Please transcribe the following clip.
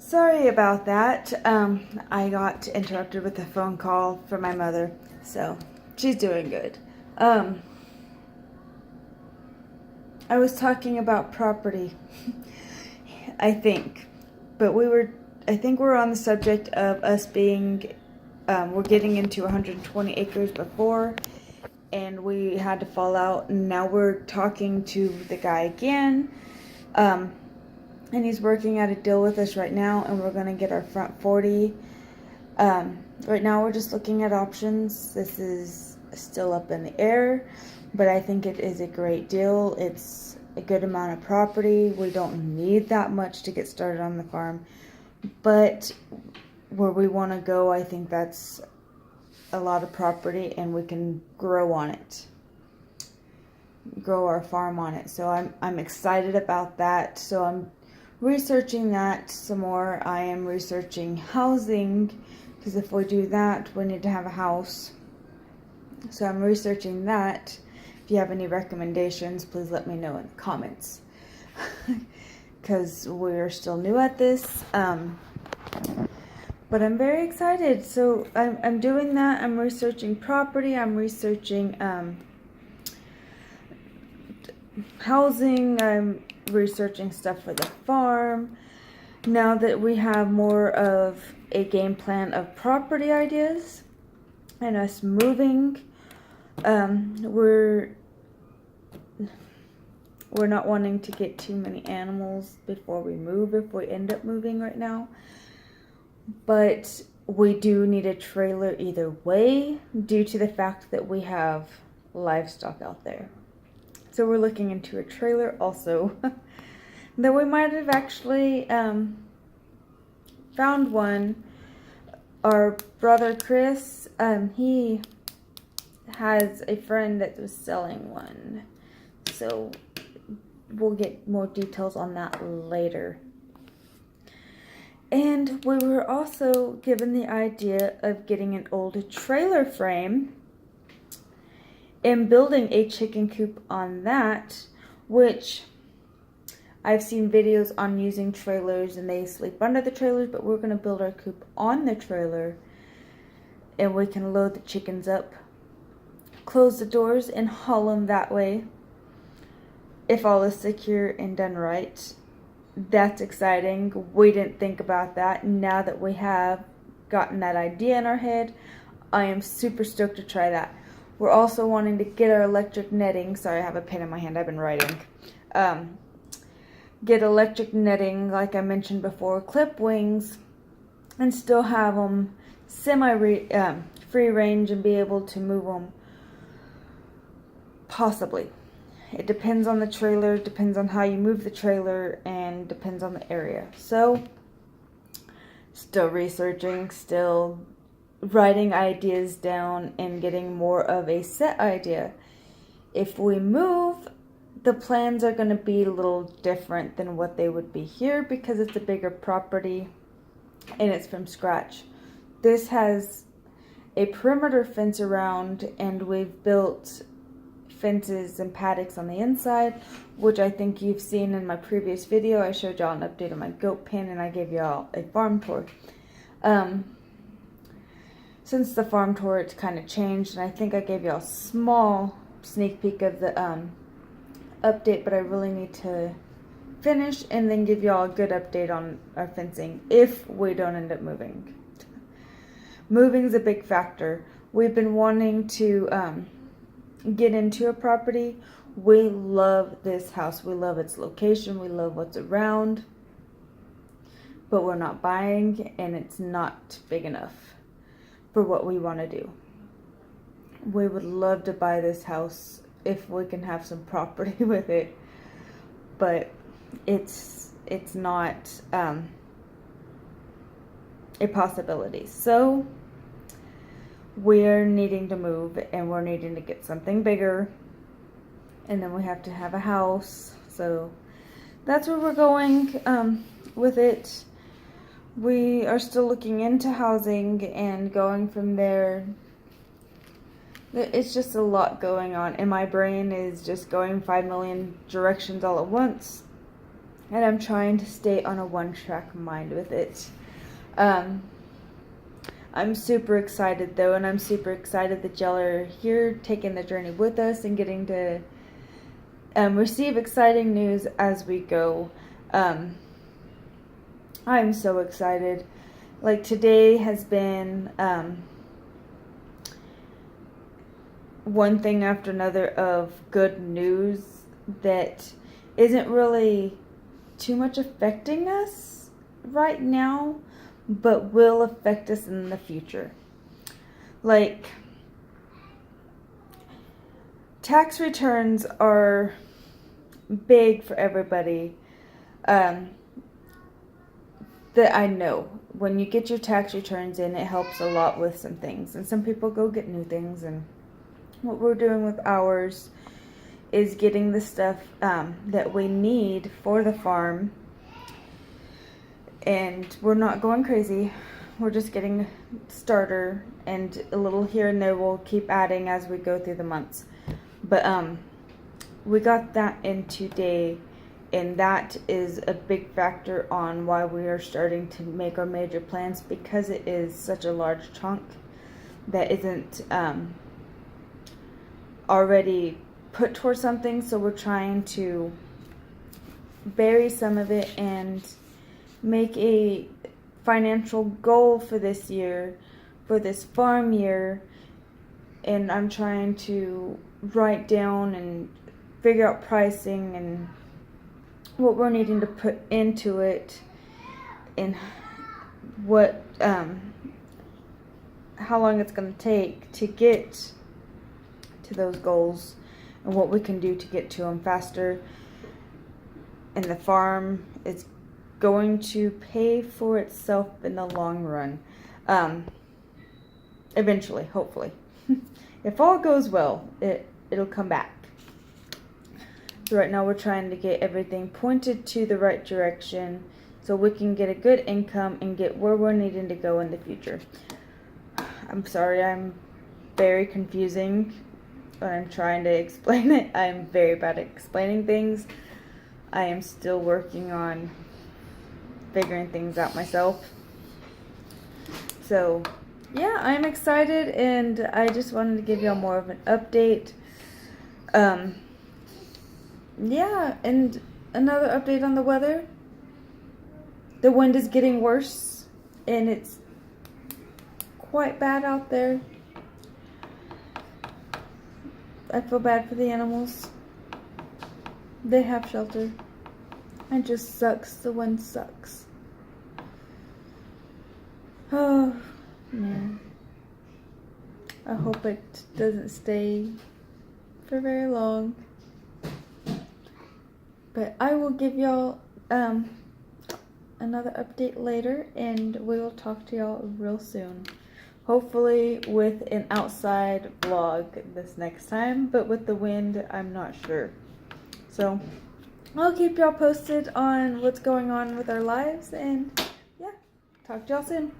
Sorry about that. I got interrupted with a phone call from my mother, so she's doing good. I was talking about property, I think, but I think we're on the subject of us being, we're getting into 120 acres before, and we had to fall out, and now we're talking to the guy again. And he's working out a deal with us right now, and we're going to get our front 40. Right now we're just looking at options. This is still up in the air, but I think it is a great deal. It's a good amount of property. We don't need that much to get started on the farm, but where we want to go, I think that's a lot of property, and we can grow on it, grow our farm on it. So I'm excited about that. So I'm researching that some more. I am researching housing, because if we do that, we need to have a house. So I'm researching that. If you have any recommendations, please let me know in the comments, because we're still new at this. But I'm very excited. So I'm doing that. I'm researching property. I'm researching housing. I'm researching stuff for the farm. Now that we have more of a game plan of property ideas and us moving, we're not wanting to get too many animals before we move, if we end up moving right now. But we do need a trailer either way, due to the fact that we have livestock out there. So we're looking into a trailer also. Though we might have actually found one. Our brother Chris, he has a friend that was selling one. So we'll get more details on that later. And we were also given the idea of getting an old trailer frame and building a chicken coop on that, which I've seen videos on using trailers and they sleep under the trailers, but we're going to build our coop on the trailer, and we can load the chickens up, close the doors, and haul them that way, if all is secure and done right. That's exciting. We didn't think about that. Now that we have gotten that idea in our head, I am super stoked to try that. We're also wanting to get our electric netting. Sorry, I have a pen in my hand. I've been writing. Get electric netting, like I mentioned before, clip wings, and still have them free range and be able to move them. Possibly. It depends on the trailer, depends on how you move the trailer, and depends on the area. So, still researching, still writing ideas down and getting more of a set idea. If we move, the plans are going to be a little different than what they would be here, because it's a bigger property and it's from scratch. This has a perimeter fence around, and we've built fences and paddocks on the inside, which I think you've seen in my previous video. I showed y'all an update on my goat pen, and I gave y'all a farm tour. Since the farm tour, it's kind of changed, and I think I gave y'all a small sneak peek of the update, but I really need to finish and then give y'all a good update on our fencing if we don't end up moving. Moving's a big factor. We've been wanting to get into a property. We love this house. We love its location. We love what's around, but we're not buying, and it's not big enough for what we want to do. We would love to buy this house if we can have some property with it, but it's not a possibility. So we're needing to move, and we're needing to get something bigger, and then we have to have a house. So that's where we're going with it. We are still looking into housing and going from there. It's just a lot going on, and my brain is just going 5 million directions all at once. and I'm trying to stay on a one-track mind with it. I'm super excited though, and I'm super excited that y'all are here taking the journey with us and getting to receive exciting news as we go. I'm so excited. Like, today has been one thing after another of good news that isn't really too much affecting us right now, but will affect us in the future. Like, tax returns are big for everybody. That I know. When you get your tax returns in, it helps a lot with some things. And some people go get new things. And what we're doing with ours is getting the stuff that we need for the farm. And we're not going crazy. We're just getting starter, and a little here and there we'll keep adding as we go through the months. But we got that in today, and that is a big factor on why we are starting to make our major plans, because it is such a large chunk that isn't already put towards something. So we're trying to bury some of it and make a financial goal for this year, for this farm year. And I'm trying to write down and figure out pricing and what we're needing to put into it, and what how long it's going to take to get to those goals, and what we can do to get to them faster. And the farm is going to pay for itself in the long run, eventually, hopefully. If all goes well, it'll come back. So right now we're trying to get everything pointed to the right direction so we can get a good income and get where we're needing to go in the future. I'm sorry, I'm very confusing when I'm trying to explain it. I'm very bad at explaining things. I am still working on figuring things out myself. So yeah, I'm excited, and I just wanted to give y'all more of an update. Yeah, and another update on the weather. The wind is getting worse, and it's quite bad out there. I feel bad for the animals. They have shelter. It just sucks. The wind sucks. Oh, man. I hope it doesn't stay for very long. But I will give y'all another update later, and we will talk to y'all real soon. Hopefully with an outside vlog this next time, but with the wind, I'm not sure. So I'll keep y'all posted on what's going on with our lives, and yeah, talk to y'all soon.